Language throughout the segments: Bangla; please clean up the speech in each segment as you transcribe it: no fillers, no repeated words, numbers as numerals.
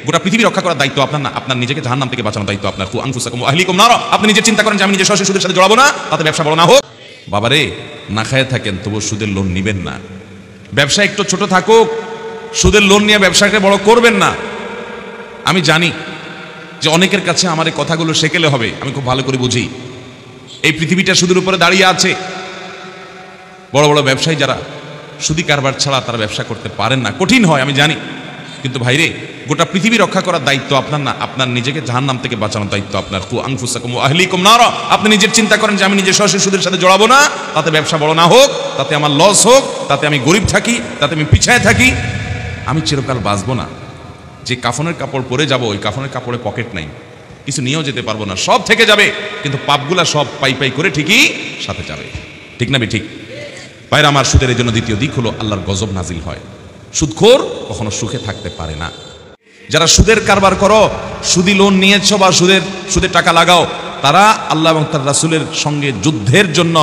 গোটা পৃথিবী রক্ষা করার দায়িত্ব আপনার না, আপনার নিজেকে জাহান্নাম থেকে বাঁচানোর দায়িত্ব আপনার। কু আনফুসাকুম ওয়া আহলিকুম নারা। আপনি নিজে চিন্তা করেন যে আমি নিজে সরাসরি সুদের সাথে জড়াবো না, তাতে ব্যবসা বড় না হোক। বাবারে, না খায় থাকেন তবু সুদের লোন নিবেন না। ব্যবসা একটু ছোট থাকুক, সুদের লোন নিয়ে ব্যবসাকে বড় করবেন না। আমি জানি যে অনেকের কাছে আমার এই কথাগুলো শেখেলে হবে, আমি খুব ভালো করে বুঝি। এই পৃথিবীটা সুদের উপরে দাঁড়িয়ে আছে। বড় বড় ব্যবসায়ী যারা সুদি কারবার ছাড়া তারা ব্যবসা করতে পারেন না, কঠিন হয় আমি জানি। কিন্তু ভাইরে, গোটা পৃথিবী রক্ষা করার দায়িত্ব আপনার না, আপনার নিজেকে জাহান্নাম থেকে বাঁচানোর দায়িত্ব আপনার। কু আনফুসাকুম ওয়া আহলিকুম নারা। আপনি নিজের চিন্তা করেন যে আমি নিজে সরাসরি সুদের সাথে জড়াবো না, তাতে ব্যবসা বড় না হোক, তাতে আমার লস হোক, তাতে আমি গরিব থাকি, তাতে আমি পিছায় থাকি। আমি চিরকাল বাঁচবো না। যে কাফনের কাপড় পরে যাব, ওই কাফনের কাপড়ে পকেট নাই, কিছু নিয়েও যেতে পারবো না, সব থেকে যাবে, কিন্তু পাপগুলা সব পাই পাই করে ঠিকই সাথে যাবে। ঠিক না ঠিক? ভাইরা আমার, সুদের এই জন্য দ্বিতীয় দিক হলো আল্লাহর গজব নাজিল হয়। সুদখোর কখনো সুখে থাকতে পারে না। যারা সুদের কারবার করো, সুদি লোন নিয়েছো বা সুদের টাকা লাগাও, তারা আল্লাহ এবং তার রাসূলের সঙ্গে যুদ্ধের জন্য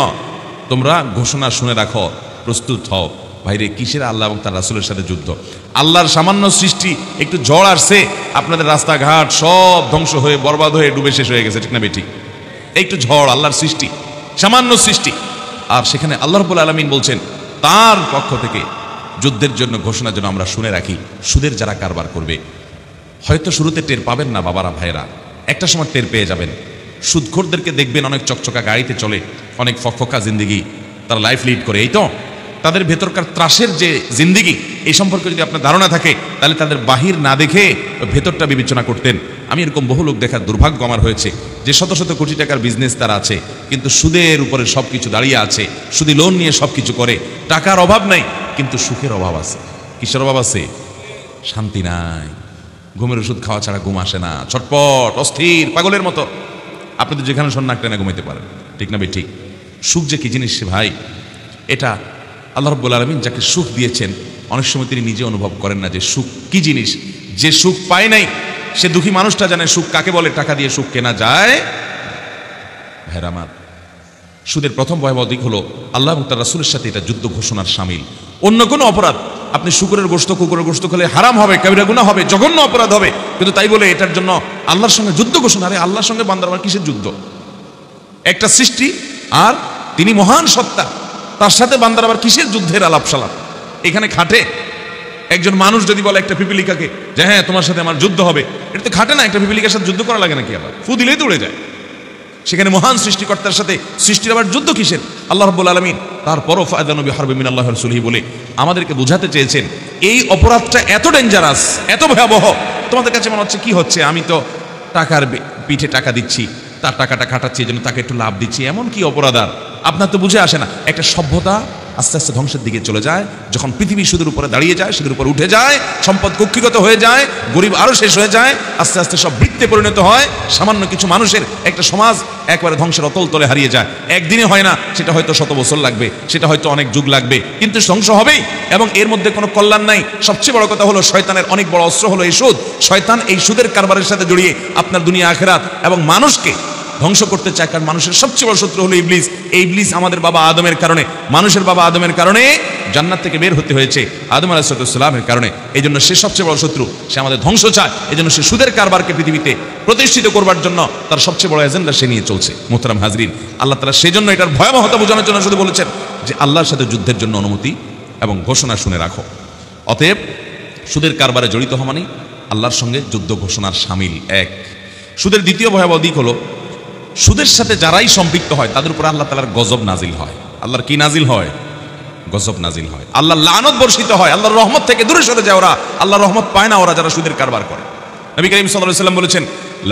তোমরা ঘোষণা শুনে রাখো, প্রস্তুত হও। ভাইরে, কিসের আল্লাহ এবং তার রাসূলের সাথে যুদ্ধ? আল্লাহর সামান্য সৃষ্টি, একটু ঝড় আসছে, আপনাদের রাস্তাঘাট সব ধ্বংস হয়ে বরবাদ হয়ে ডুবে শেষ হয়ে গেছে। ঠিক না ঠিক? একটু ঝড়, আল্লাহর সৃষ্টি, সামান্য সৃষ্টি, আর সেখানে আল্লাহ রাব্বুল আলামিন বলছেন তার পক্ষ থেকে যুদ্ধের জন্য ঘোষণা যেন আমরা শুনে রাখি। সুদের যারা কারবার করবে, হয়তো শুরুতে টের পাবেন না বাবারা ভাইরা, একটা সময় টের পেয়ে যাবেন। সুদখোরদেরকে দেখবেন অনেক চকচকা গাড়িতে চলে, অনেক ফকফকা জিন্দিগি তারা লাইফ লিড করে। এই তো তাদের ভেতরকার ত্রাসের যে জিন্দিগি, এই সম্পর্কে যদি আপনার ধারণা থাকে, তাহলে তাদের বাহির না দেখে ভেতরটা বিবেচনা করতেন। আমি এরকম বহু লোক দেখার দুর্ভাগ্য আমার হয়েছে, যে শত শত কোটি টাকার বিজনেস তারা আছে, কিন্তু সুদের উপরে সব কিছু দাঁড়িয়ে আছে, সুদি লোন নিয়ে সব কিছু করে। টাকার অভাব নাই, কিন্তু সুখের অভাব আছে। কিসের অভাব আছে? শান্তি নাই, ঘুমের ওষুধ খাওয়া ছাড়া ঘুম আসে না, ছটপট, অস্থির, পাগলের মতো। আপনি তো যেখানে সন্ন্যাক টেনে ঘুমাইতে পারেন। ঠিক না ঠিক? সুখ যে কি জিনিস ভাই, এটা আল্লাহ রাব্বুল আলামিন যাকে সুখ দিয়েছেন, অনেক সময় তিনি নিজে অনুভব করেন না যে সুখ কি জিনিস। যে সুখ পায় নাই, সে দুঃখী মানুষটা জানে সুখ কাকে বলে। টাকা দিয়ে সুখ কেনা যায়? ভাইরা আমার, সুদের প্রথম ভয়াবহ দিক হলো আল্লাহ এবং তার রাসূলের সাথে এটা যুদ্ধ ঘোষণার শামিল। অন্য কোনো অপরাধ, আপনি শুকরের গোশত, কুকুরের গোশত খেলে হারাম হবে, কবিরা গুনাহ হবে, জঘন্য অপরাধ হবে, কিন্তু তাই বলে এটার জন্য আল্লাহর সঙ্গে যুদ্ধ ঘোষণা? আরে আল্লাহর সঙ্গে বান্দার আবার কিসের যুদ্ধ? একটা সৃষ্টি, আর তিনি মহান সত্তা, তার সাথে বান্দার আবার কিসের যুদ্ধের আলাপ সালাপ? এখানে খাটে? একজন মানুষ যদি বলে একটা পিপিলিকাকে যে হ্যাঁ তোমার সাথে আমার যুদ্ধ হবে, এটা তো খাটে না। একটা পিপিলিকার সাথে যুদ্ধ করা লাগে নাকি? আবার ফু দিলেই তো উড়ে যায়। সেখানে মহান সৃষ্টিকর্তার সাথে সৃষ্টির আবার যুদ্ধ কিসের? আল্লাহ রাব্বুল আলামিন তারপরও ফায়দানু বিহারবিন মিনাল্লাহি ওয়া রাসূলিহি বলে আমাদেরকে বোঝাতে চেয়েছেন এই অপরাধটা এত ডেঞ্জারাস, এত ভয়াবহ। তোমাদের কাছে মনে হচ্ছে কি হচ্ছে, আমি তো টাকার পিঠে টাকা দিচ্ছি, তার টাকাটা খাটাচ্ছি, এই জন্য তাকে একটু লাভ দিচ্ছি, এমন কি অপরাধ? আর আপনার তো বুঝে আসে না। একটা সভ্যতা আস্তে আস্তে ধ্বংসের দিকে চলে যায় যখন পৃথিবী সুদের উপরে দাঁড়িয়ে যায়, সুদের উপরে উঠে যায়, সম্পদ কক্ষিগত হয়ে যায়, গরিব আরো শেষ হয়ে যায়, আস্তে আস্তে সব বৃত্তে পরিণত হয়। সামান্য কিছু মানুষের একটা সমাজ একবারে ধ্বংসের অতল তলে হারিয়ে যায়। একদিনে হয় না, সেটা হয়তো 100 বছর লাগবে, সেটা হয়তো অনেক যুগ লাগবে, কিন্তু ধ্বংস হবেই, এবং এর মধ্যে কোনো কল্যাণ নাই। সবচেয়ে বড় কথা হলো শয়তানের অনেক বড় অস্ত্র হলো এই সুদ। শয়তান এই সুদের কারবারের সাথে জড়িয়ে আপনার দুনিয়া আখিরাত এবং মানুষকে ধ্বংস করতে চায়। কারণ মানুষের সবচেয়ে বড় শত্রু হলো ইবলিস। এই ইবলিস আমাদের বাবা আদমের কারণে, মানুষের বাবা আদমের কারণে জান্নাত থেকে বের হতে হয়েছে, আদম আলাইহিস সালামের কারণে। এই জন্য সে সবচেয়ে বড় শত্রু, সে আমাদের ধ্বংস চায়। এই জন্য সে সুদের কারবারকে পৃথিবীতে প্রতিষ্ঠিত করবার জন্য তার সবচেয়ে বড় এজেন্ডা সে নিয়ে চলছে। মোহতারাম হাজরিন, আল্লাহ তাআলা সেজন্য এটার ভয়াবহতা বোঝানোর জন্য শুধু বলেছেন যে আল্লাহর সাথে যুদ্ধের জন্য অনুমতি এবং ঘোষণা শুনে রাখো। অতএব সুদের কারবারে জড়িত হওয়া মানে আল্লাহর সঙ্গে যুদ্ধ ঘোষণার শামিল। এক, সুদের দ্বিতীয় ভয়াবহ দিক হলো সুদের সাথে যারাই সম্পৃক্ত হয় তাদের উপর আল্লাহ তাআলার গজব নাজিল হয়। আল্লাহর কি নাজিল হয়? গজব নাজিল হয়। আল্লাহর লানত বর্ষিত হয়, আল্লাহর রহমত থেকে দূরে সরে যায় ওরা। আল্লাহর রহমত পায় না ওরা যারা সুদের কারবার করে। নবী করিম সাল্লাল্লাহু আলাইহি ওয়াসাল্লাম বলেছেন,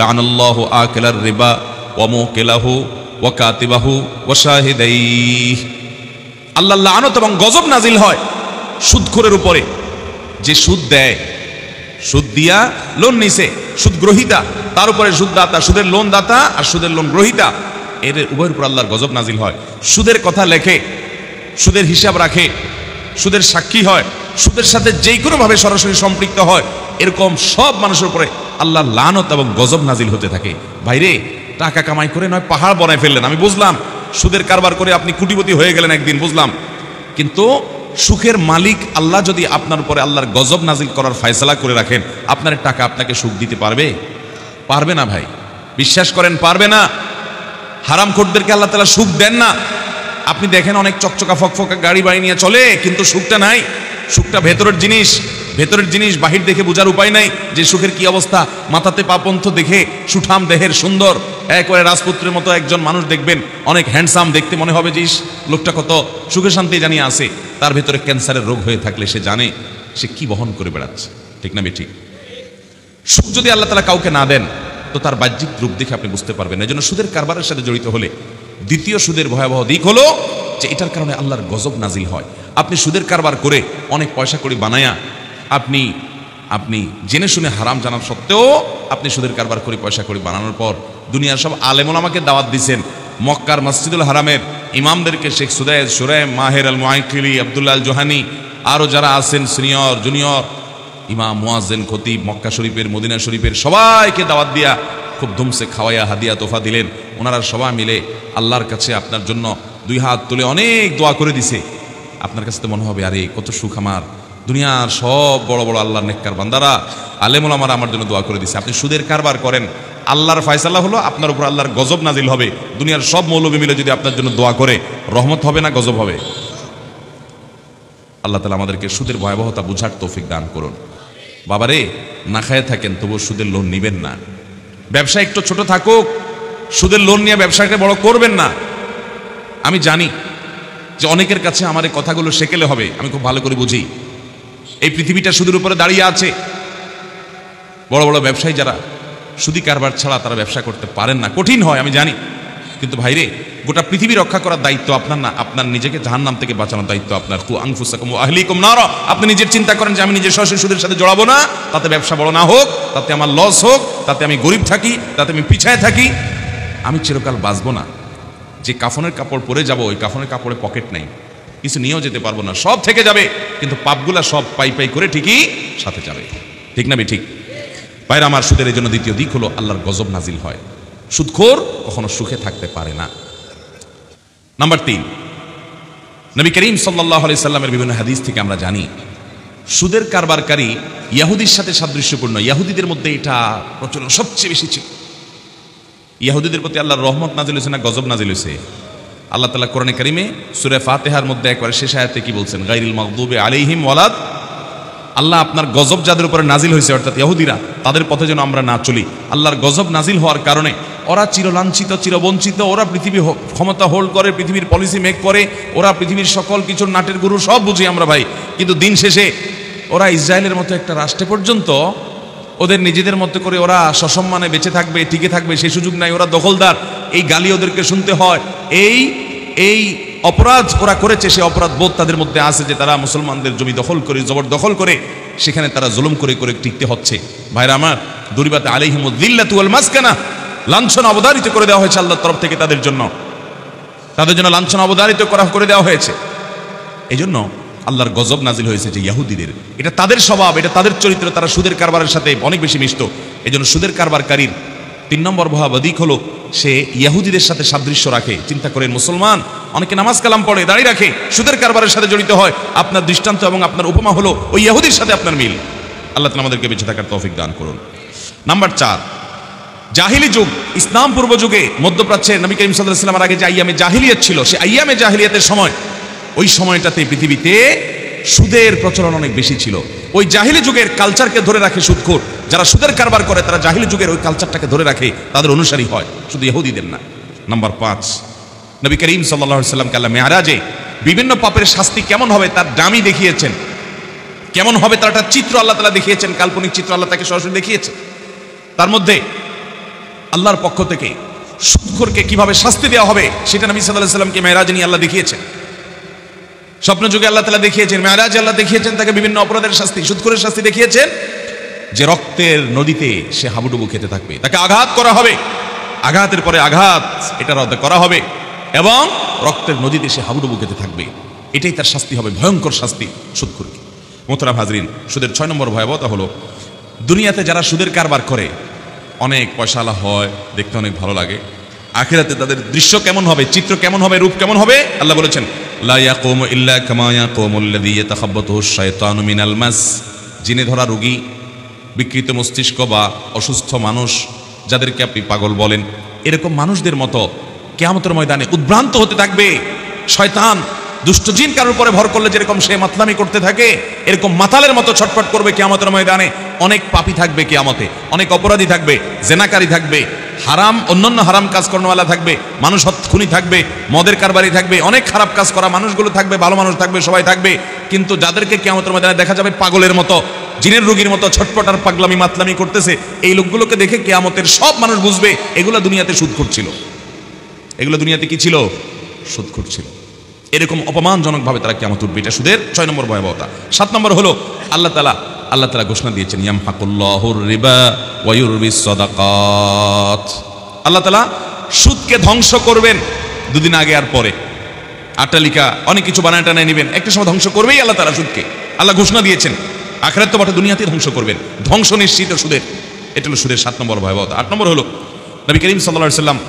লানাল্লাহু আকিলার রিবা ওয়া মুকিলাহু ওয়া কাতিবাহু ওয়া শাহিদাইহি। আল্লাহর লানত এবং গজব নাজিল হয় সুদখোরের উপরে, যে সুদ দেয়, সুদ দিয়া লোন নিছে, সুদ গ্রহীতা, তার উপরে সুদদাতা, সুদের লোন দাতা আর সুদের লোন গ্রহীতা, এর উভয়ের উপর আল্লাহর গজব নাজিল হয়। সুদের কথা লেখে, সুদের হিসাব রাখে, সুদের সাক্ষী হয়, সুদের সাথে যেই কোনো ভাবে সরাসরি সম্পৃক্ত হয়, এরকম সব মানুষের উপরে আল্লাহর লানত এবং গজব নাজিল হতে থাকে। ভাইরে, টাকা কামাই করে নয় পাহাড় বানায় ফেললেন, আমি বুঝলাম। সুদের কারবার করে আপনি কোটিপতি হয়ে গেলেন একদিন, বুঝলাম। কিন্তু সুখের মালিক আল্লাহ যদি আপনার উপরে আল্লাহর গজব নাজিল করার ফয়সালা করে রাখেন, আপনার টাকা আপনাকে সুখ দিতে পারবে? পারবে না ভাই, বিশ্বাস করেন পারবে না। হারামখোরদেরকে আল্লাহ তাআলা সুখ দেন না। আপনি দেখেন অনেক চকচকা ফকফকা গাড়ি বাড়ি নিয়ে চলে, কিন্তু সুখটা নাই। সুখটা ভেতরের জিনিস, ভেতরের জিনিস বাহির দেখে বোঝার উপায় নাই যে সুখের কি অবস্থা। মাথাতে পাপন্থ দেখে সুঠাম দেহের সুন্দর একবারে রাজপুত্রের মতো একজন মানুষ দেখবেন, অনেক হ্যান্ডসাম, দেখতে মনে হবে যে লোকটা কত সুখে শান্তি জানিয়ে আছে। তার ভেতরে ক্যান্সারের রোগ হয়ে থাকলে সে জানে সে কি বহন করে বেড়াচ্ছে, ঠিক না বেঠিক? সুখ যদি আল্লাহ তাআলা কাউকে না দেন তো তার বাহ্যিক রূপ দেখে আপনি বুঝতে পারবেন। এজন্য সুদের কারবারের সাথে জড়িত হলে দ্বিতীয় সুদের ভয়াবহ দিক হলো যে এটার কারণে আল্লাহর গজব নাজিল হয়। আপনি সুদের কারবার করে অনেক পয়সা কড়ি বানায়া আপনি আপনি জেনে শুনে হারাম জানার সত্ত্বেও আপনি সুদের কারবার করে পয়সা কড়ি বানানোর পর দুনিয়ার সব আলেম ওলামাকে দাওয়াত দিয়েছেন, মক্কার মসজিদুল হারামের ইমামদেরকে, শেখ সুদাইদ, সুরাইম, মাহের আল মুআইকিলি, আব্দুল্লাহ আল জোহানি, আরও যারা আছেন সিনিয়র জুনিয়র ইমাম, মুয়াজ্জিন, খতিব, মক্কা শরীফের, মদিনা শরীফের সবাইকে দাওয়াত দিয়া খুব ধুমসে খাওয়াইয়া হাদিয়া তোফা দিলেন। ওনারা সবাই মিলে আল্লাহর কাছে আপনার জন্য দুই হাত তুলে অনেক দোয়া করে দিছে। আপনার কাছে তো মনে হবে আরে কত সুখ, আমার দুনিয়ার সব বড় বড় আল্লাহর নেককার বান্দারা, আলেম ওলামারা আমার জন্য দোয়া করে দিছে। আপনি সুদের কারবার করেন, আল্লাহর ফয়সালা হলো আপনার উপর আল্লাহর গজব নাজিল হবে। দুনিয়ার সব মৌলবী মিলে যদি আপনার জন্য দোয়া করে, রহমত হবে না গজব হবে? আল্লাহ তাআলা আমাদেরকে সুদের ভয়াবহতা বুঝার তৌফিক দান করুন। বাবারে, না খায় থাকেন তবুও সুদের লোন নিবেন না। ব্যবসা একটু ছোট থাকুক, সুদের লোন নিয়ে ব্যবসাকে বড় করবেন না। আমি জানি যে অনেকের কাছে আমার এই কথাগুলো শেখেলে হবে, আমি খুব ভালো করে বুঝি। এই পৃথিবীটা সুদের উপরে দাঁড়িয়ে আছে। বড় বড় ব্যবসায়ী যারা সুদি কারবার ছাড়া তারা ব্যবসা করতে পারেন না, কঠিন হয় আমি জানি। কিন্তু ভাইরে, গোটা পৃথিবী রক্ষা করার দায়িত্ব আপনার না, আপনার নিজেকে জাহান্নাম থেকে বাঁচানোর দায়িত্ব আপনার। কু আনফুসাকুম ওয়া আহলিকুম নারা। আপনি নিজের চিন্তা করেন যে আমি নিজের সরাসরি সুদের সাথে জড়াবো না, তাতে ব্যবসা বড় না হোক, তাতে আমার লস হোক, তাতে আমি গরিব থাকি, তাতে আমি পিছায় থাকি, আমি চিরকাল বাঁচবো না। যে কাফনের কাপড় পরে যাব, ওই কাফনের কাপড়ে পকেট নাই, কিছু নিয়েও যেতে পারবো না, সব থেকে যাবে, কিন্তু পাপগুলা সব পাই পাই করে ঠিকই সাথে যাবে, ঠিক না ঠিক? ভাইরা আমার, সুদের এই জন্য দ্বিতীয় দিক হলো আল্লাহর গজব নাজিল হয়। সুদখোর কখনো সুখে থাকতে পারে না। নাম্বার 3, নবী করিম সাল্লাল্লাহু আলাইহি সাল্লামের বিভিন্ন হাদিস থেকে আমরা জানি সুদের কারবারকারী ইহুদির সাথে সাদৃশ্যপূর্ণ। ইহুদিদের মধ্যে এটা প্রচলন সবচেয়ে বেশি ছিল। ইহুদিদের প্রতি আল্লাহর রহমত নাজিল হয়েছে না গজব নাজিল হয়েছে? আল্লাহ তাআলা কোরআনে কারিমে সূরা ফাতিহার মধ্যে একবার শেষ আয়াতে কি বলছেন? গায়রিল মাগদুবি আলাইহিম ওয়ালাদ। আল্লাহ আপনার গজব যাদের উপরে নাজিল হয়েছে, অর্থাৎ ইহুদিরা, তাদের পথে যেন আমরা না চলি। আল্লাহর গজব নাজিল হওয়ার কারণে ওরা চিরলাঞ্ছিত, চিরবঞ্চিত, ওরা পৃথিবী ক্ষমতা হোল্ড করে, পৃথিবীর পলিসি মেক করে, ওরা পৃথিবীর সকল কিছুর নাটের গুরু, সব বুঝি আমরা ভাই। কিন্তু দিন শেষে ওরা ইসরায়েলের মতো একটা রাষ্ট্রে পর্যন্ত ওদের নিজেদের মতো করে ওরা সসম্মানে বেঁচে থাকবে, টিকে থাকবে সেই সুযোগ নাই। ওরা দখলদার, এই গালি ওদেরকে শুনতে হয়। এই অপরাধ ওরা করেছে, সেই অপরাধ বোধ তাদের মধ্যে আছে যে তারা মুসলমানদের জমি দখল করে, জবরদখল করে সেখানে তারা জুলুম করে করে টিকতে হচ্ছে। ভাইরা আমার, দুরিবাতে আলাইহিমুদ যিল্লাতু ওয়াল মাসকানা, লাঞ্ছনা অবধারিত করে দেওয়া হয়েছে আল্লাহর তরফ থেকে তাদের জন্য লাঞ্ছনা অবধারিত করে দেওয়া হয়েছে। এই জন্য আল্লাহর গজব নাজিল হয়েছে যে ইহুদিদের, এটা তাদের স্বভাব, এটা তাদের চরিত্র, তারা সুদের কারবারের সাথে অনেক বেশি মিশত। এই জন্য সুদের কারবারকারীর 3 নম্বর ভয়াবহ দিক হলো সে ইহুদিদের সাথে সাদৃশ্য রাখে। চিন্তা করেন, মুসলমান অনেকে নামাজ কালাম পড়ে, দাঁড়িয়ে রাখে, সুদের কারবারের সাথে জড়িত হয়। আপনার দৃষ্টান্ত এবং আপনার উপমা হলো ওই ইহুদির সাথে আপনার মিল। আল্লাহ তাআলা আমাদেরকে বেঁচে থাকার তৌফিক দান করুন। নাম্বার 4, জাহিলি যুগ, ইসলাম পূর্ব যুগে মধ্যপ্রাচ্যে নবী করিম সাল্লাল্লাহু আলাইহি ওয়াসাল্লামের আগে যে আইয়ামে জাহিলিয়াত ছিল, সেই আইয়ামে জাহিলিয়াতের সময়, ওই সময়টাতে পৃথিবীতে সুদের প্রচলন অনেক বেশি ছিল। ওই জাহিলি যুগের কালচারকে ধরে রাখে সুদখোর। যারা সুদের কারবার করে তারা জাহিলি যুগের ওই কালচারটাকে ধরে রাখে, তাদের অনুসারী হয়, শুধু ইহুদিদের না। নাম্বার 5, নবী করিম সাল্লাল্লাহু আলাইহি ওয়াসাল্লামকে আল্লাহ মেরাজে বিভিন্ন পাপের শাস্তি কেমন হবে তার দামি দেখিয়েছেন, কেমন হবে তার একটা চিত্র আল্লাহ তাআলা দেখিয়েছেন, কাল্পনিক চিত্র আল্লাহ তাকে সরাসরি দেখিয়েছেন। তার মধ্যে আল্লাহর পক্ষ থেকে সুদখোরকে কিভাবে শাস্তি দেওয়া হবে সেটা নবী সাল্লাল্লাহু আলাইহি ওয়াসাল্লামকে মেরাজে নিয়ে আল্লাহ দেখিয়েছেন। স্বপ্ন যুগে আল্লাহ তাআলা দেখিয়েছেন, মেরাজে আল্লাহ দেখিয়েছেন তাকে বিভিন্ন অপরাধের শাস্তি, সুদখোরের শাস্তি দেখিয়েছেন যে রক্তের নদীতে সে হাবুডুবু খেতে থাকবে, তাকে আঘাত করা হবে, আঘাতের পরে আঘাত এটা রদ করা হবে এবং রক্তের নদীতে সে হাবুডুবু খেতে থাকবে। এটাই তার শাস্তি হবে, ভয়ঙ্কর শাস্তি সুদখোরকে। মোহতারাম হাজরিন, সুদের 6 নম্বর ভয়াবহতা হলো দুনিয়াতে যারা সুদের কারবার করে অনেক পয়সাওয়ালা হয়, দেখতে অনেক ভালো লাগে। আখিরাতে তাদের দৃশ্য কেমন হবে, চিত্র কেমন হবে, রূপ কেমন হবে? আল্লাহ বলেছেন লা ইয়াকুমু ইল্লা কামা ইয়াকুমুল্লাযী ইয়াতাখাব্বাতুহু আশ-শায়তানু মিনাল মাস। জিনে ধরা রোগী, বিকৃত মস্তিষ্ক বা অসুস্থ মানুষ যাদেরকে আপনি পাগল বলেন, এরকম মানুষদের মতো কিয়ামতের ময়দানে উদ্ভ্রান্ত হতে থাকবে। শয়তান দুষ্ট জিন কারোর উপরে ভর করলে যেরকম সে মাতলামি করতে থাকে, এরকম মাতালের মতো ছটফট করবে কিয়ামতের ময়দানে। অনেক পাপী থাকবে কিয়ামতে, অনেক অপরাধী থাকবে, জেনাকারী থাকবে, হারাম অন্যান্য হারাম কাজ করানোওয়ালা থাকবে, মানুষ খুনি থাকবে, মদের কারবারি থাকবে, অনেক খারাপ কাজ করা মানুষগুলো থাকবে, ভালো মানুষ থাকবে, সবাই থাকবে। কিন্তু যাদেরকে কিয়ামতের ময়দানে দেখা যাবে পাগলের মতো, জিনের রোগীর মতো ছটফট আর পাগলামি মাতলামি করতেছে, এই লোকগুলোকে দেখে কিয়ামতের সব মানুষ বুঝবে এগুলো দুনিয়াতে সুদ করছিল, এগুলো দুনিয়াতে কি ছিল? সুদ করছিল। এরকম অপমানজনকভাবে তারা কিয়ামত উঠবে। এটা সুদের 6 নম্বর ভয়াবহতা। 7 নম্বর হলো আল্লাহ তাআলা ঘোষণা দিয়েছেন ইয়ামহাকুল্লাহুর রিবা ওয়া ইউরবিস সাদাকাত। আল্লাহ তাআলা সুদকে ধ্বংস করবেন দুদিন আগে আর পরে। আটালিকা অনেক কিছু বানায় টানায় নেবেন, একটা সময় ধ্বংস করবেই আল্লাহ তাআলা সুদকে। আল্লাহ ঘোষণা দিয়েছেন আখিরাত তো বটে, দুনিয়াতেই ধ্বংস করবেন, ধ্বংস নিশ্চিত সুদের। এটা হলো সুদের 7 নম্বর ভয়াবহতা। 8 নম্বর হলো নবী করিম সাল্লাল্লাহু আলাইহি সাল্লাম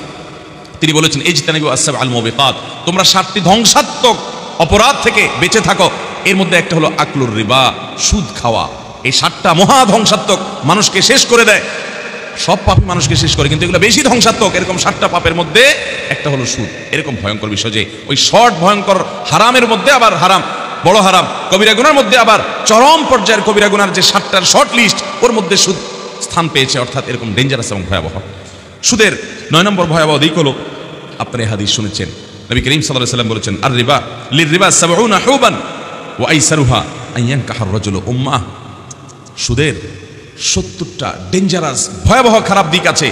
তিনি বলেছেন ইজতানিবু আস-সাবআল মুবিকাত, তোমরা 7টি ধ্বংসাত্মক অপরাধ থেকে বেঁচে থাকো। এর মধ্যে একটা হলো আকলুর রিবা, সুদ খাওয়া। এই 7টা মহা ধ্বংসাত্মক, মানুষকে শেষ করে দেয়। সব পাপী মানুষকে শেষ করে, কিন্তু এগুলো বেশি ধ্বংসাত্মক। এরকম 7টা পাপের মধ্যে একটা হলো সুদ। এরকম ভয়ঙ্কর বিষয় যে ওই শর্ট ভয়ঙ্কর হারামের মধ্যে আবার হারাম, বড় হারাম, কবিরা গুনার মধ্যে আবার চরম পর্যায়ের কবিরা গুনার যে 7টার শর্ট লিস্ট, ওর মধ্যে সুদ স্থান পেয়েছে। অর্থাৎ এরকম ডেঞ্জারাস এবং ভয়াবহ। সুদের 9 নম্বর ভয়াবহ দিক হলো, আপনারা এই হাদিস শুনেছেন, নবী করিম সাল্লাল্লাহু আলাইহি ওয়াসাল্লাম বলেছেন আর রিবা লির-রিবা 70 হুবান ওয়া আইসারুহা আইয়ানকাহার রাজুলু উম্মাহ। সুদের 70টা ডেঞ্জারাস ভয়াবহ খারাপ দিক আছে।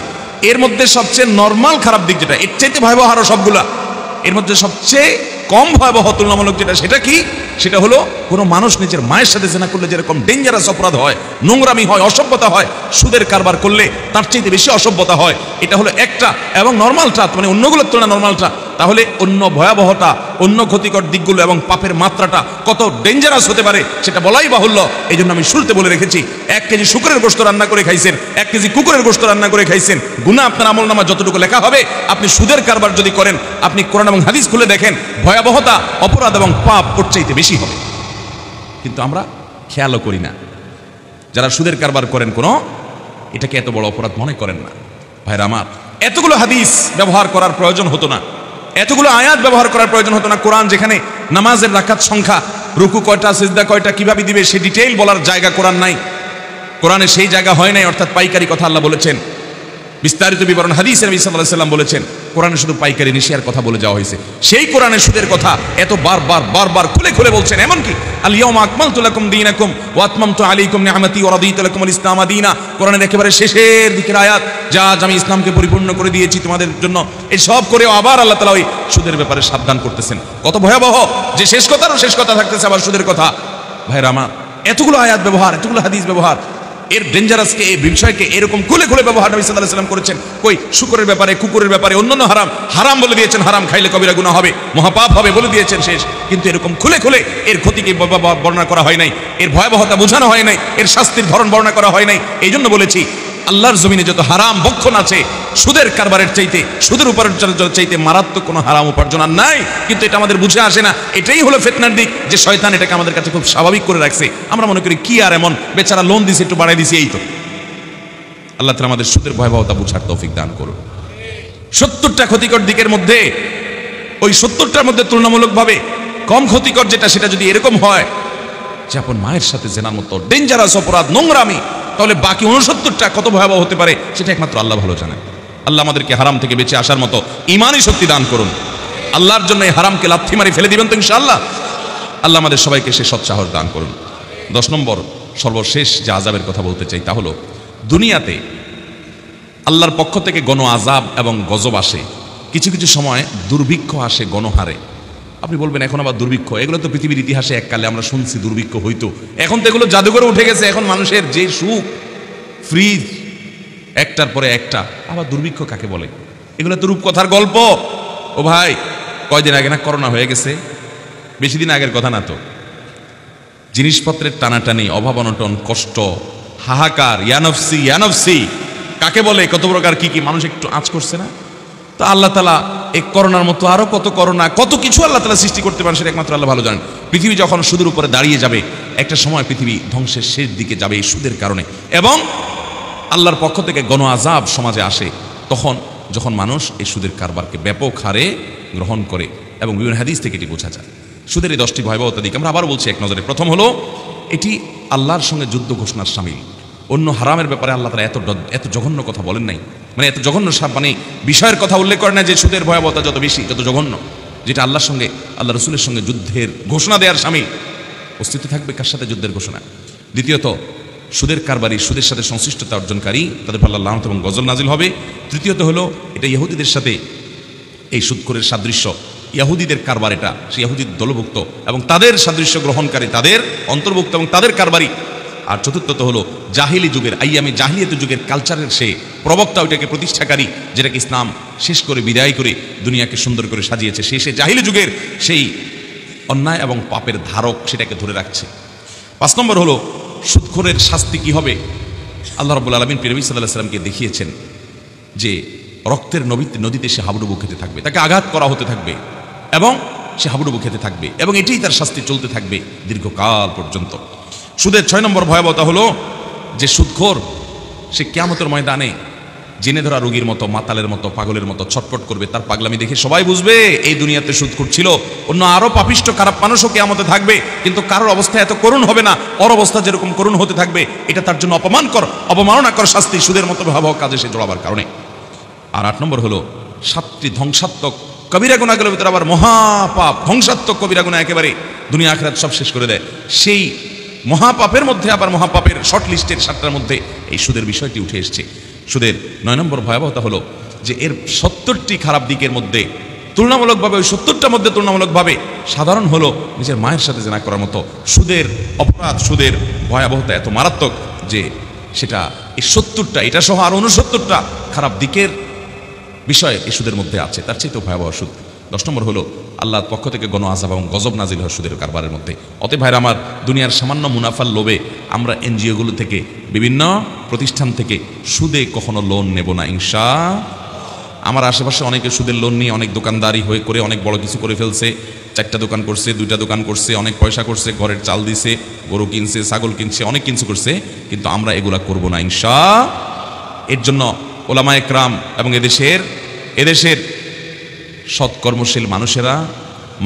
এর মধ্যে সবচেয়ে নরমাল খারাপ দিক যেটা, এর চাইতে ভয়াবহ আরো সবগুলা, এর মধ্যে সবচেয়ে কম ভয়াবহ তুলনামূলক যেটা, সেটা কি? সেটা হলো কোনো মানুষ নিজের মায়ের সাথে জেনা করলে যেরকম ডেঞ্জারাস অপরাধ হয়, নোংরামি হয়, অসভ্যতা হয়, সুদের কারবার করলে তার চাইতে বেশি অসভ্যতা হয়। এটা হলো একটা। এবং নরমালটা মানে অন্যগুলোর তুলনায় নরমালটা, তাহলে অন্য ভয়াবহতা, অন্য ক্ষতিকর দিকগুলো এবং পাপের মাত্রাটা কত ডেঞ্জারাস হতে পারে সেটা বলাই বাহুল্য। এই জন্য আমি শুরুতে বলে রেখেছি, 1 কেজি শুকরের গোশত রান্না করে খাইছেন, 1 কেজি কুকুরের গোশত রান্না করে খাইছেন, গুনাহ আপনার আমলনামা যতটুকু লেখা হবে, আপনি সুদের কারবার যদি করেন, আপনি কোরআন এবং হাদিস খুলে দেখেন, ভয়াবহতা, অপরাধ এবং পাপ ওর চাইতে বেশি হবে। কিন্তু আমরা খেয়ালও করি না। যারা সুদের কারবার করেন কোনো এটাকে এত বড় অপরাধ মনে করেন না। ভাইরা আমার, এতগুলো হাদিস ব্যবহার করার প্রয়োজন হতো না, এতগুলো আয়াত ব্যবহার করার প্রয়োজন হতো না। কোরআন যেখানে নামাজের রাকাত সংখ্যা, রুকু কয়টা, সিজদা কয়টা, কিভাবে দিবে সে ডিটেইল বলার জায়গা কোরআন নাই, কোরআনে সেই জায়গা হয় নাই। অর্থাৎ পাইকারি কথা আল্লাহ বলেছেন, বিস্তারিত বিবরণ হাদিসে নবী সাল্লাল্লাহু আলাইহি সাল্লাম বলেছেন। কোরআনে শুধু পাইকারি নিশিয়ার কথা বলে যাওয়া হয়েছে। সেই কোরআনের সুদের কথা এত বারবার খুলে খুলে বলছেন। এমনকি আল ইয়াউমা আকমালতু লাকুম দীনাকুম ওয়া আতমামতু আলাইকুম নি'মাতি ওয়া রাদিতু লাকুমুল ইসলাম দীনা। কোরআনের একেবারে শেষের দিকের আয়াত, যা আজ আমি ইসলামকে পরিপূর্ণ করে দিয়েছি তোমাদের জন্য। এই সব করেও আবার আল্লাহ তাআলা ওই সুদের ব্যাপারে সাবধান করতেছেন। কত ভয়াবহ যে শেষ কথারও শেষ কথা থাকতেছে আবার সুদের কথা। ভাইরা আমার, এতগুলো আয়াত ব্যবহার, এতগুলো হাদিস ব্যবহার, এর ডেঞ্জারাসকে, এই বিষয়কে এরকম খুলে খুলে ব্যবহার নবী সাল্লাল্লাহু আলাইহি সাল্লাম করেছেন। কই শুকরের ব্যাপারে, কুকুরের ব্যাপারে, অন্যান্য হারাম বলে দিয়েছেন, হারাম খাইলে কবিরা গুনাহ হবে, মহাপাপ হবে বলে দিয়েছেন শেষ। কিন্তু এরকম খুলে খুলে এর ক্ষতিকে বর্ণনা করা হয় নাই, এর ভয়াবহতা বোঝানো হয় নাই, এর শাস্তির ধরন বর্ণনা করা হয় নাই। এই জন্য বলেছি, আল্লাহর জমিনে যত হারাম বক্ষণ আছে, সুদের কারবারের চাইতে, সুদের উপার্জনের চাইতে মারাত্মক কোনো হারাম উপার্জন আর নাই। কিন্তু এটা আমাদের বুঝে আসে না। এটাই হলো ফিতনার দিক, যে শয়তান এটাকে আমাদের কাছে খুব স্বাভাবিক করে রাখছে। আমরা মনে করি কি আর এমন, বেচারা লোন দিছে, একটু বাড়াই দিছে, এই তো। আল্লাহ তাআলা আমাদের সুদের ভয়াবহতা বুঝার তৌফিক দান করুন। 70টা ক্ষতিকর দিকের মধ্যে ওই 70টার মধ্যে তুলনামূলকভাবে কম ক্ষতিকর যেটা, সেটা যদি এরকম হয় যে আপন মায়ের সাথে জেনার মতো ডেঞ্জারাস অপরাধ, নোংরামি, তাহলে বাকি 69টা কত ভয়াবহ হতে পারে সেটা একমাত্র আল্লাহ ভালো জানেন। আল্লাহ আমাদেরকে হারাম থেকে বেঁচে আসার মতো ঈমানি শক্তি দান করুন। আল্লাহর জন্য এই হারামকে লাথি মারি ফেলে দিবেন তো ইনশাআল্লাহ। আল্লাহ আমাদের সবাইকে সে সৎসাহস দান করুন। 10 নম্বর সর্বশেষ যে আযাবের কথা বলতে চাই তা হলো, দুনিয়াতে আল্লাহর পক্ষ থেকে গণ আযাব এবং গজব আসে, কিছু কিছু সময় দুর্ভিক্ষ আসে গণহারে। আপনি বলবেন এখন আবার দুর্ভিক্ষ, এগুলো তো পৃথিবীর ইতিহাসে এককালে আমরা শুনছি দুর্ভিক্ষ হইতো, এখন তো এগুলো জাদুঘরে উঠে গেছে। এখন মানুষের যে সুখ, ফ্রিজ একটার পরে একটা, আবার দুর্ভিক্ষ কাকে বলে? এগুলো তো রূপকথার গল্প। ও ভাই, কয়দিন আগে না করোনা হয়ে গেছে, বেশি দিন আগের কথা না তো। জিনিসপত্রের টানাটানি, অভাব অনটন, কষ্ট, হাহাকার, ইয়ানফসি কাকে বলে, কত প্রকার কি কি মানুষ একটু আঁচ করছে না? তো আল্লাহ তাআলা এই করোনার মতো আরো কত করোনা, কত কিছু আল্লাহ তাআলা সৃষ্টি করতে পারেন, সেটা একমাত্র আল্লাহ ভালো জানেন। পৃথিবী যখন সুদের উপরে দাঁড়িয়ে যাবে, একটা সময় পৃথিবী ধ্বংসের শেষ দিকে যাবে এই সুদের কারণে, এবং আল্লাহর পক্ষ থেকে গণ আযাব সমাজে আসে তখন, যখন মানুষ এই সুদের কারবারকে ব্যাপক হারে গ্রহণ করে। এবং বিভিন্ন হাদিস থেকে এটি বোঝা যায়। সুদের এই 10টি ভয়াবহতা দিক আমরা আবার বলছি এক নজরে। প্রথম হলো, এটি আল্লাহর সঙ্গে যুদ্ধ ঘোষণার শামিল। অন্য হারামের ব্যাপারে আল্লাহ তাআলা এত জঘন্য কথা বলেন নাই, মানে এত জঘন্য মানে বিষয়ের কথা উল্লেখ করে না যে সুদের ভয়াবহতা যত বেশি, যত জঘন্য, যেটা আল্লাহর সঙ্গে, আল্লাহ রসুলের সঙ্গে যুদ্ধের ঘোষণা দেওয়ার শামিল। অস্তিত্ব থাকবে কার সাথে? যুদ্ধের ঘোষণা। দ্বিতীয়ত, সুদের কারবারি, সুদের সাথে সংশ্লিষ্টতা অর্জনকারী, তাদের উপর আল্লাহর লানত এবং গজব নাজিল হবে। তৃতীয়ত হলো, এটা ইহুদিদের সাথে এই সুদখোরের সাদৃশ্য, ইহুদিদের কারবার, এটা সে ইহুদির দলভুক্ত এবং তাদের সাদৃশ্য গ্রহণকারী, তাদের অন্তর্ভুক্ত এবং তাদের কারবারি। আর চতুর্থত হলো, জাহিলি যুগের, আইয়ামে জাহিলিয়াত যুগের কালচারের সে প্রবক্তা, ওইটাকে প্রতিষ্ঠাকারী, যেটাকে ইসলাম শেষ করে বিদায় করে দুনিয়াকে সুন্দর করে সাজিয়েছে, সে জাহিলি যুগের সেই অন্যায় এবং পাপের ধারক, সেটাকে ধরে রাখছে। 5 নম্বর হলো, সুদখোরের শাস্তি কি হবে? আল্লাহ রাব্বুল আলামিন নবী সাল্লাল্লাহু আলাইহি ওয়াসাল্লামকে দেখিয়েছেন যে রক্তের নদীতে সে হাবুডুবু খেতে থাকবে, তাকে আঘাত করা হতে থাকবে এবং সে হাবুডুবু খেতে থাকবে, এবং এটাই তার শাস্তি চলতে থাকবে দীর্ঘকাল পর্যন্ত। সুদের 6 নম্বর ভয়াবহতা হলো যে সুদখোর সে কিয়ামতের ময়দানে জেনে ধরা রোগীর মতো, মাতালের মতো, পাগলের মতো ছটফট করবে। তার পাগলামি দেখে সবাই বুঝবে এই দুনিয়াতে সুদখোর ছিল, অন্য আরো পাপিষ্ট খারাপ মানুষও কিয়ামতে থাকবে, কিন্তু কারোর অবস্থা এত করুণ হবে না, ওর অবস্থা যেরকম করুণ হতে থাকবে, এটা তার জন্য অপমাননাকর শাস্তি, সুদের মতো ভয়াবহ কাজে সে জড়াবার কারণে। আর 8 নম্বর হলো, 7টি ধ্বংসাত্মক কবিরা গুনাহগুলোর ভিতরে আবার মহাপাপ, ধ্বংসাত্মক কবিরা গুনাহ একেবারে দুনিয়া আখিরাত সব শেষ করে দেয়। সেই মহাপাপের মধ্যে আবার মহাপাপের শর্ট লিস্টের 7টার মধ্যে এই সুদের বিষয়টি উঠে এসছে। সুদের 9 নম্বর ভয়াবহতা হলো যে এর 70টি খারাপ দিকের মধ্যে তুলনামূলকভাবে, ওই 70টার মধ্যে তুলনামূলকভাবে সাধারণ হলো নিজের মায়ের সাথে জেনা করার মতো। সুদের অপরাধ, সুদের ভয়াবহতা এত মারাত্মক যে সেটা এই 70টা, এটা সহ আর 69টা খারাপ দিকের বিষয় এই সুদের মধ্যে আছে, তার চেয়ে তো ভয়াবহ সুদ। 10 নম্বর হলো, আল্লাহর পক্ষ থেকে গণ আযাব এবং গজব নাজিল হয় সুদের কারবারের মধ্যে। অতএব ভাইরা আমার, দুনিয়ার সামান্য মুনাফার লোভে আমরা এনজিওগুলো থেকে, বিভিন্ন প্রতিষ্ঠান থেকে সুদে কখনো লোন নেব না ইনশাআল্লাহ। আমার আশেপাশে অনেকে সুদের লোন নিয়ে অনেক দোকানদারি হয়ে করে অনেক বড় কিছু করে ফেলছে। 4টা দোকান করছে, 2টা দোকান করছে, অনেক পয়সা করছে, ঘরের চাল দিছে, গরু কিনছে, ছাগল কিনছে, অনেক কিছু করছে, কিন্তু আমরা এগুলা করব না ইনশাআল্লাহ। এর জন্য ওলামায়ে কেরাম এবং এদেশের সৎকর্মশীল মানুষেরা,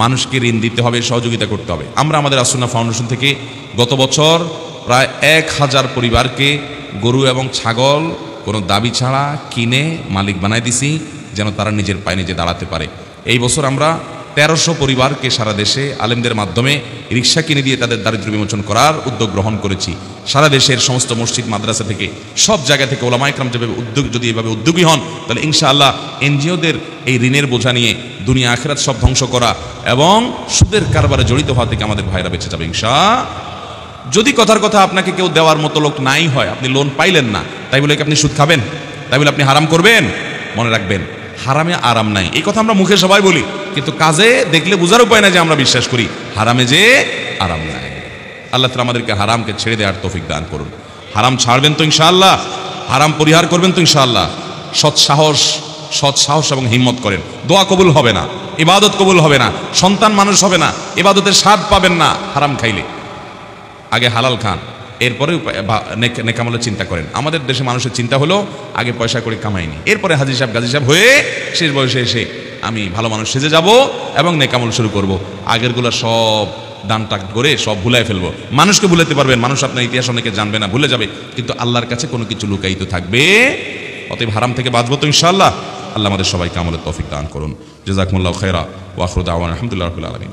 মানুষকে ঋণ দিতে হবে, সহযোগিতা করতে হবে। আমরা আমাদের আসুন্নাহ ফাউন্ডেশন থেকে গত বছর প্রায় 1000 পরিবারকে গরু এবং ছাগল কোনো দাবি ছাড়া কিনে মালিক বানাই দিছি, যেন তারা নিজের পায়ে নিজে দাঁড়াতে পারে। এই বছর আমরা 1300 পরিবারকে সারা দেশে আলেমদের মাধ্যমে রিক্সা কিনে দিয়ে তাদের দারিদ্র্য বিমোচন করার উদ্যোগ গ্রহণ করেছি। সারা দেশের সমস্ত মসজিদ, মাদ্রাসা থেকে, সব জায়গা থেকে ওলামায়ে কেরাম যদি এভাবে উদ্যোগী হন, তাহলে ইনশাআল্লাহ এনজিওদের এই ঋণের বোঝা নিয়ে দুনিয়া আখিরাত সব ধ্বংস করা এবং সুদের কারবারে জড়িত হওয়া থেকে আমাদের ভাইরা বেঁচে যাবে ইনশাআল্লাহ। যদি কথার কথা আপনাকে কেউ দেওয়ার মতো লোক নাই হয়, আপনি লোন পাইলেন না, তাই বলে কি আপনি সুদ খাবেন? তাই বলে আপনি হারাম করবেন? মনে রাখবেন, হারামে আরাম নাই। এই কথা আমরা মুখে সবাই বলি, কিন্তু কাজে দেখলে বোঝার উপায় না যে আমরা বিশ্বাস করি হারামে যে আরাম নাই। আল্লাহ তাআলা আমাদেরকে হারামকে ছেড়ে দেওয়ার তৌফিক দান করুন। হারাম ছাড়বেন তো ইনশাআল্লাহ, হারাম পরিহার করবেন তো ইনশাআল্লাহ। সৎ সাহস এবং হিম্মত করেন। দোয়া কবুল হবে না, ইবাদত কবুল হবে না, সন্তান মানুষ হবে না, ইবাদতের স্বাদ পাবেন না হারাম খাইলে। আগে হালাল খান, এরপরে নেকামলের চিন্তা করেন। আমাদের দেশে মানুষের চিন্তা হলো আগে পয়সা করে কামাইনি, এরপরে হাজি সাহেব গাজী সাহেব হয়ে শেষ বয়সে এসে আমি ভালো মানুষ সেজে যাব এবং নেকামল শুরু করব। আগেরগুলো সব দান টাক করে সব ভুলাই ফেলবো। মানুষকে ভুলাতে পারবেন, মানুষ আপনার ইতিহাস অনেকে জানবে না, ভুলে যাবে, কিন্তু আল্লাহর কাছে কোনো কিছু লুকায়িত থাকবে। অতএব হারাম থেকে বাঁচবো তো ইনশাআল্লাহ। আল্লাহ আমাদের সবাইকে আমলের তৌফিক দান করুন। জাযাকুমুল্লাহু খায়রা ওয়া আখিরু দাওয়ানা আলহামদুলিল্লাহি রাব্বিল আলামিন।